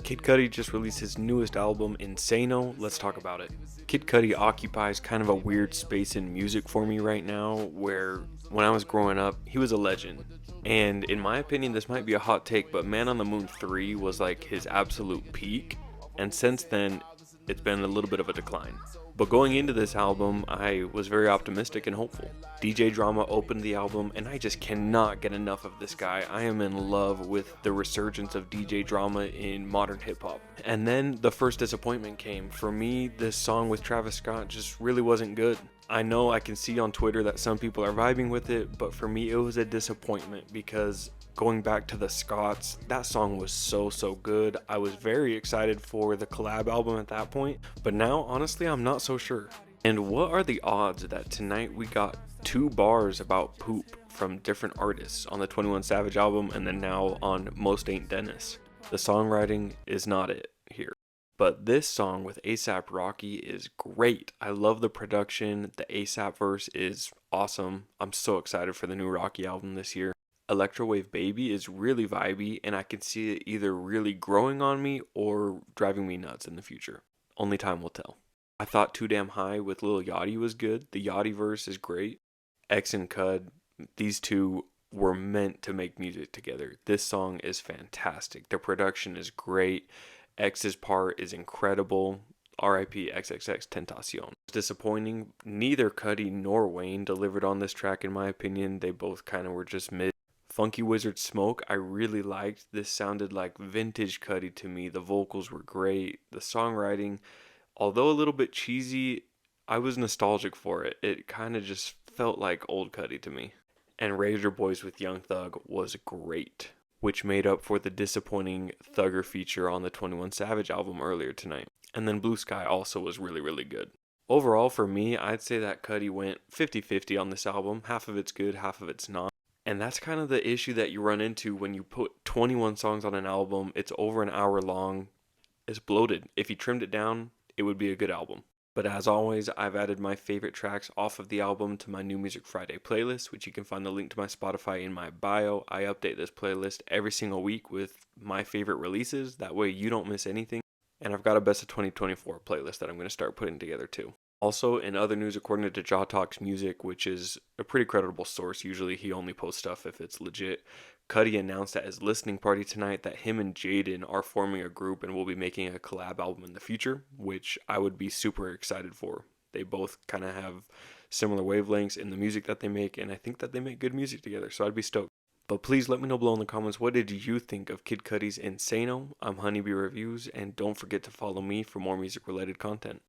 Kid Cudi just released his newest album, INSANO. Let's talk about it. Kid Cudi occupies kind of a weird space in music for me right now, where when I was growing up, he was a legend. And in my opinion, this might be a hot take, but Man on the Moon 3 was like his absolute peak. And since then, it's been a little bit of a decline. But going into this album, I was very optimistic and hopeful. DJ Drama opened the album, and I just cannot get enough of this guy. I am in love with the resurgence of DJ Drama in modern hip hop. And then the first disappointment came. For me, this song with Travis Scott just really wasn't good. I know I can see on Twitter that some people are vibing with it, but for me, it was a disappointment because going back to the Scots, that song was so good. I was very excited for the collab album at that point, but now honestly I'm not so sure. And what are the odds that tonight we got 2 bars about poop from different artists on the 21 Savage album and then now on Most Ain't Dennis? The songwriting is not it here. But this song with A$AP Rocky is great. I love the production. The A$AP verse is awesome. I'm so excited for the new Rocky album this year. Electrowave Baby is really vibey, and I can see it either really growing on me or driving me nuts in the future. Only time will tell. I thought Too Damn High with Lil Yachty was good. The Yachty verse is great. X and Cud, these two were meant to make music together. This song is fantastic. The production is great. X's part is incredible. R.I.P. XXX Tentacion. Disappointing. Neither Cudi nor Wayne delivered on this track in my opinion. They both kind of were just mid. Funky Wizard Smoke, I really liked. This sounded like vintage Cudi to me. The vocals were great. The songwriting, although a little bit cheesy, I was nostalgic for it. It kind of just felt like old Cudi to me. And Razor Boys with Young Thug was great, which made up for the disappointing Thugger feature on the 21 Savage album earlier tonight. And then Blue Sky also was really good. Overall, for me, I'd say that Cudi went 50-50 on this album. Half of it's good, half of it's not. And that's kind of the issue that you run into when you put 21 songs on an album. It's over an hour long. It's bloated. If you trimmed it down, it would be a good album. But as always, I've added my favorite tracks off of the album to my New Music Friday playlist, which you can find the link to my Spotify in my bio. I update this playlist every single week with my favorite releases. That way you don't miss anything. And I've got a Best of 2024 playlist that I'm going to start putting together too. Also, in other news, according to Jaw Talks Music, which is a pretty credible source, usually he only posts stuff if it's legit, Cudi announced at his listening party tonight that him and Jaden are forming a group and will be making a collab album in the future, which I would be super excited for. They both kind of have similar wavelengths in the music that they make, and I think that they make good music together, so I'd be stoked. But please let me know below in the comments, what did you think of Kid Cudi's INSANO? I'm Honeybee Reviews, and don't forget to follow me for more music-related content.